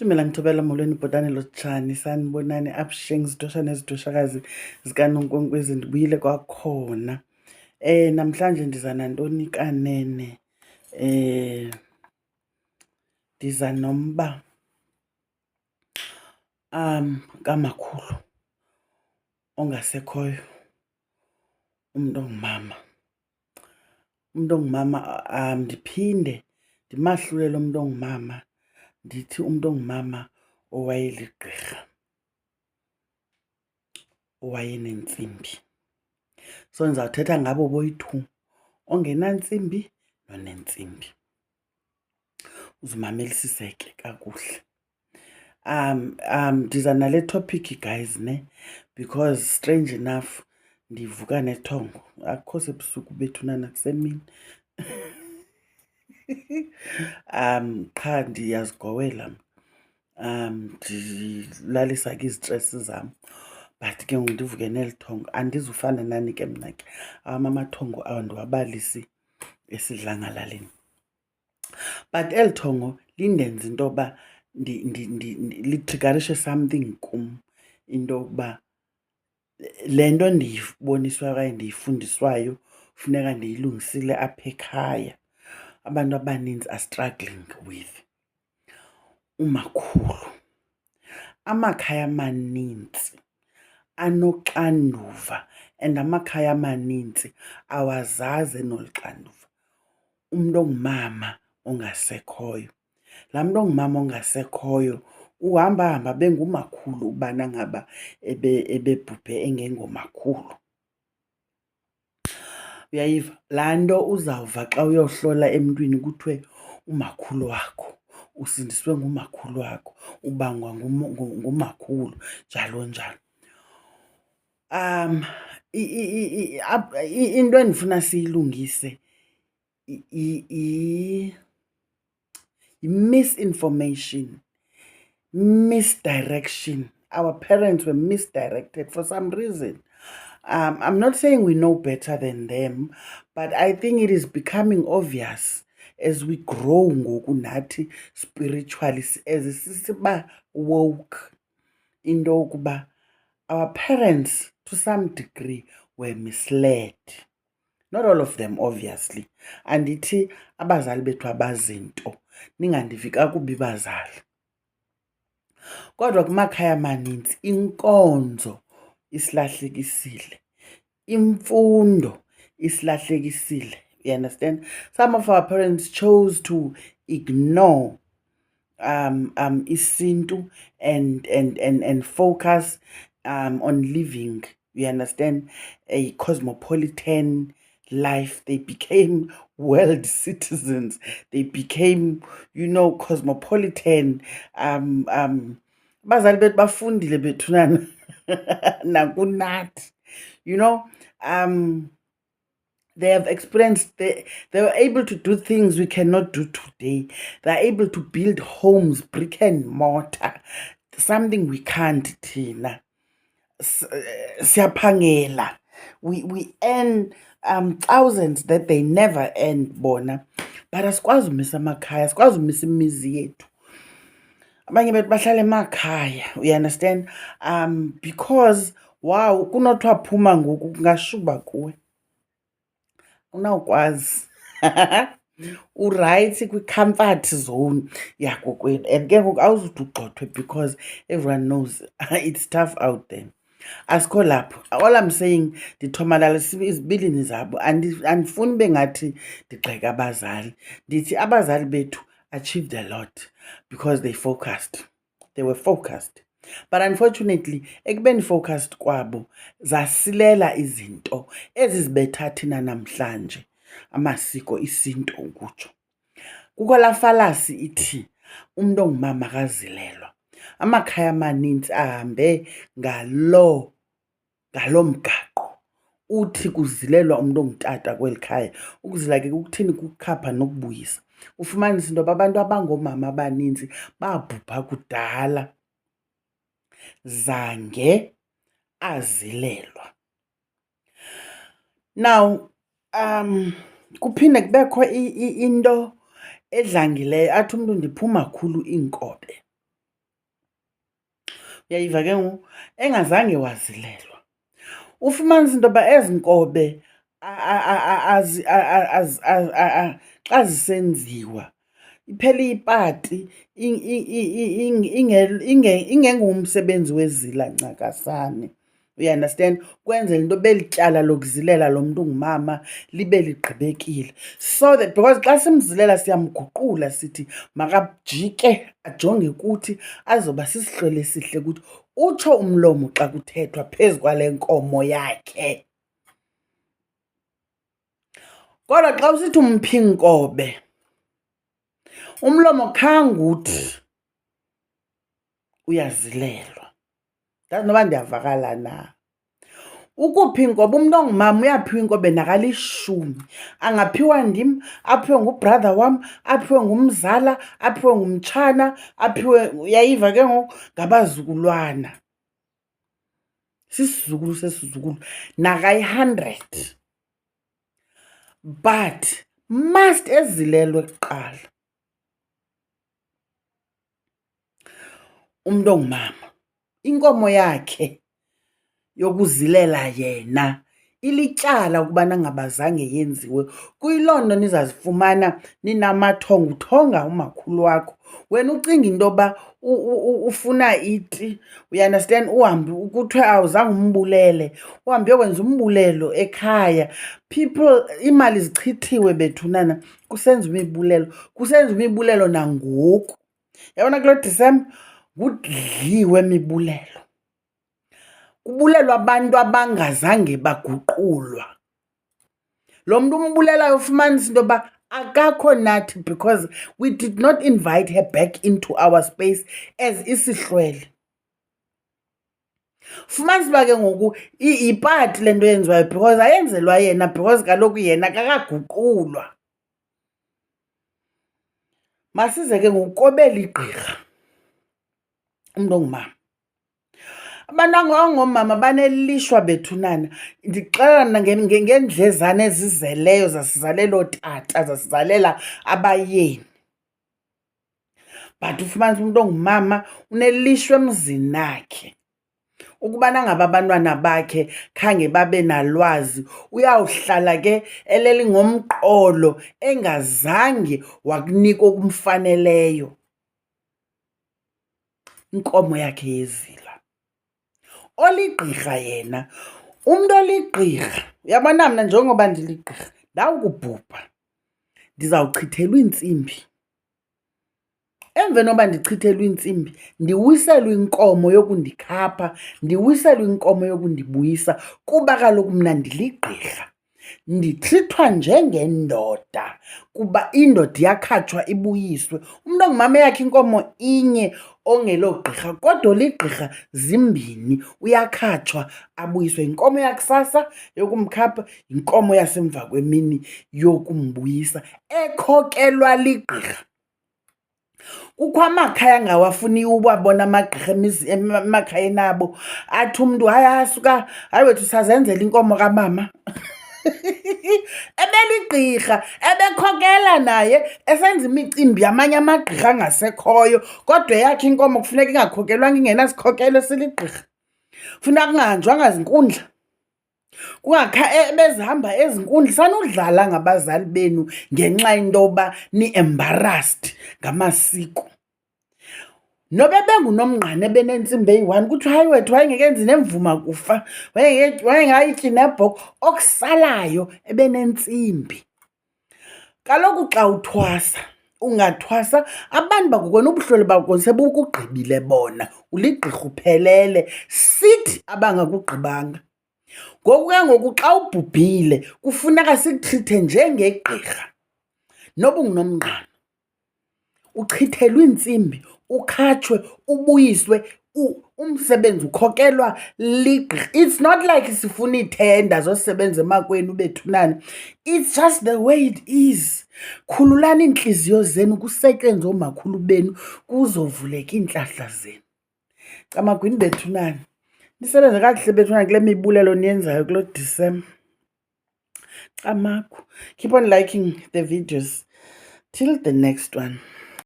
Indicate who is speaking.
Speaker 1: Dumela ngithobela molweni bhotane lotshani sanibonani absheng zidosha nezidosakazi zikanonkwenkwezi ndibuyile kwakhona. Namhlanje ndiza nantoni kanene? Ndiza nomba kamakhulu ongasekhoyo, umntu ongumama. Umntu ongumama ndiphinde ndimahlule lo mntu ongumama ndithi umntu ongumama owayeligqirha, owayenentsimbi. So ndizawuthetha ngabo boyi-two, ongenantsimbi nonentsimbi, uzimamelisiseke kakuhle. Ndiza nale topic guys ne, because strange enough ndivuka nethongo, akukho sebusuku bethunana kusemini. Qha ndiyazigowela, ndilalisa ke izitresi zam, but ke ngoku ndivuke neli thongo. Andizufana nani ke mna ke, amathongo andiwabalisi esidlangalaleni. But eli thongo lindenza into yoba litriggerishe something kum, into yokuba le nto ndiyiboniswayo okanye ndiyifundiswayo funeka ndiyilungisile apha ekhaya. Abantu abaninzi are struggling with umakhulu. Amakhaya amanintsi anoxanduva and amakhaya amanintsi awazazi nolu xanduva. Umntu ongumama ongasekhoyo, laa mntu ongumama ongasekhoyo uhamba bengumakhulu ubana ngaba ebebhubhe engengomakhulu. Uyayiva laa nto uzawuva xa uyohlola emntwini kuthiwe umakhulu wakho, usindiswe ngumakhulu wakho, ubangwa ngumakhulu, njalo njalo. Into endifuna siyilungise misinformation, misdirection. Our parents were misdirected for some reason. I'm not saying we know better than them, but I think it is becoming obvious as we grow ngoku nathi spiritually, as sisiba woke, into yokuba our parents to some degree were misled. Not all of them, obviously. Andithi abazali bethu abazinto, ningandivi kakubi bazali. Kodwa kumakhaya amaninzi inkonzo isilahlekisile, imfundo isilahlekisile. You understand? Some of our parents chose to ignore isintu and focus on living, you understand, a cosmopolitan life. They became world citizens. They became, cosmopolitan. Bazali bethu bafundile bethunana nakunathi. They have experienced, they were able to do things we cannot do today. They're able to build homes, brick and mortar, something we can't, thina. Siyaphangela. We earn thousands that they never earned bona. But asikwazi umisa amakhaya, asikwazi umisa imizi yethu. Abanye bethu bahlala emakhaya, you understand? Because wow, kunothiwa phuma ngoku kungashuba kuwe. Unawukwazi. Uright kwi-comfort zone yakokwenu, and ke ngoku awuzude ugxothwe because everyone knows it's tough out there. Asikho lapho. All I'm saying, ndithomalalisa izibilini zabo. Andifuni bengathi ndigxeka abazali. Ndithi abazali bethu achieved a lot because they focused. They were focused. But unfortunately, ekubeni focused kwabo, zasilela izinto ezizibetha thina namhlanje. Amasiko, isinto ukutsho. Kukho laa falasi ithi umntu ongumama akazilelwa. Amakhaya amanintsi ahambe ngalo mgaqo. Uthi kuzilelwa umntu ongutata kweli khaya. Ukuzila ke kukuthini? Kukukhapha nokubuyisa. Ufumanisa into yoba abantu abangoomama abaninzi babhubha kudala, zange azilelwa. Now, kuphinde kubekho into edlangileyo, athi umntu ndiphuma khulu iinkobe. uyayiva ke ngoku engazange wazilelwa. Ufumanisa into yoba ezi nkobe xa zisenziwa iphela ipati ingengumsebenzi wezila ncakasane. Uyanderstand? Kwenzela into belityala lokuzilela lo mntu ungumama libe ligqibekile. So that because xa simzilela siyamguqula sithi makajike ajonge kuthi azoba sisihlwele esihle kuthi. Utsho umlomo xa kuthethwa phezu kwale nkomo yakhe. Kodwa xa usithi umphinkobe, umlomo khange uthi uyazilelwa. Ndazi noba ndiyavakala na. Ukuphi inkobe, umntu ongumama uyaphiwa inkobe nakalishumi. Angaphiwa ndim, aphiwe ngubrother wam, aphiwe ngumzala, aphiwe ngumtshana, aphiwe, uyayiva ke ngoku, ngabazukulwana. Sisizukulu sesizukulu nakayi-100. But must ezilelwe kuqala umntu ongumama. Inkomo yakhe yokuzilela yena ilityala ukubana ngabazange yenziwe. Kuyiloo nto nizazifumana ninamathonguthonga umakhulu wakho. Wena ucinga into yoba ufuna iti, uyanderstand, uhambe kuthiwe awuzange umbulele, uhambe uyokwenza umbulelo ekhaya. People, iimali zichithiwe bethunana kusenziwa imibulelo, kusenziwa imibulelo nangoku. Yabona kulo Disemba kudliwe imibulelo. Kubulelwa abantu abangazange baguqulwa. Lo mntu umbulelayo ufumanisa into yoba akakho nathi because we did not invite her back into our space as isihlwele. Fumanisa uba ke ngoku ipati le nto yenziwayo because ayenzelwa yena because kaloku yena akakaguqulwa. Masize ke ngoku kobela igqirha umntu ongumama. Abantu ongomama banelishwa bethunana. Ndixelana ngendlezana ezizeleyo zasizalela ootata, zasizalela abayeni. But ufumanisa umntu ongumama unelishwa emzini nakhe. Ukubana ngaba abantwana bakhe khange babe nalwazi, uyawuhlala ke eleli ngomqolo engazange wakunika okumfaneleyo inkomo yakhe yezila. Oligqirha yena, umntu oligqirha, uyabona mna njengoba ndiligqirha ndawukubhubha ndizawuchithelwa iintsimbi. Emveni yoba ndichithelwe iintsimbi ndiwiselwe inkomo yokundikhapha, ndiwiselwe inkomo yokundibuyisa kuba kaloku mna ndiligqirha. Nditrithwa njengendoda kuba indoda iyakhatshwa ibuyiswe. Umntu ongumama yakhe inkomo inye ongelogqirha kodwa oligqirha zimbini, uyakhatshwa abuyiswe. Yinkomo yakusasa yokumkhapha, yinkomo yasemva kwemini yokumbuyisa ekhokelwa ligqirha. Kukho amakhaya angawafuniyo ubabona amagqirha emakhayeni abo, athi umntu hayi asuka, hayi wethu sazenzela inkomo kamama. Ebeligqirha, ebekhokela naye, esenza imicimbi yamanye amagqirha angasekhoyo, kodwa yakhe inkomo kufuneka ingakhokelwanga, ingenasikhokelo esiligqirha. Funeka kungahanjwanga zinkundla, bezihamba ezinkundla. Sanudlala ngabazali benu ngenxa into yoba ni-embarrassed ngamasiko. Noba bengunomngqane ebenentsimbi eyi-1 kuthiwa hayi wethu wayengekenzi nemvuma kufa, wayengayityi nebhokhwe, okusalayo ebenentsimbi. Kaloku xa uthwasa, ungathwasa abantu bakokona ubuhlolo bakokona sebukugqibile bona, uligqirha uphelele, sithi abangakugqibanga. Ngoku ke ngoku xa ubhubhile kufuneka sikutrithe njengegqirha. Noba ungunomngqane, uchithelwe iintsimbi, ukhatshwe, ubuyiswe, umsebenzi ukhokelwa ligqirha. It's not like sifuna iithenda zosebenza emakwenu bethunana. It's just the way it is. Khululani iintliziyo zenu kusetyenzwe oomakhulu benu kuzovuleka iintlahla zenu. Camagwini bethunana, nisebenze kakuhle bethunana kule mibulelo niyenzayo kulo Disemba. Camagu. Keep on liking the videos. Till the next one.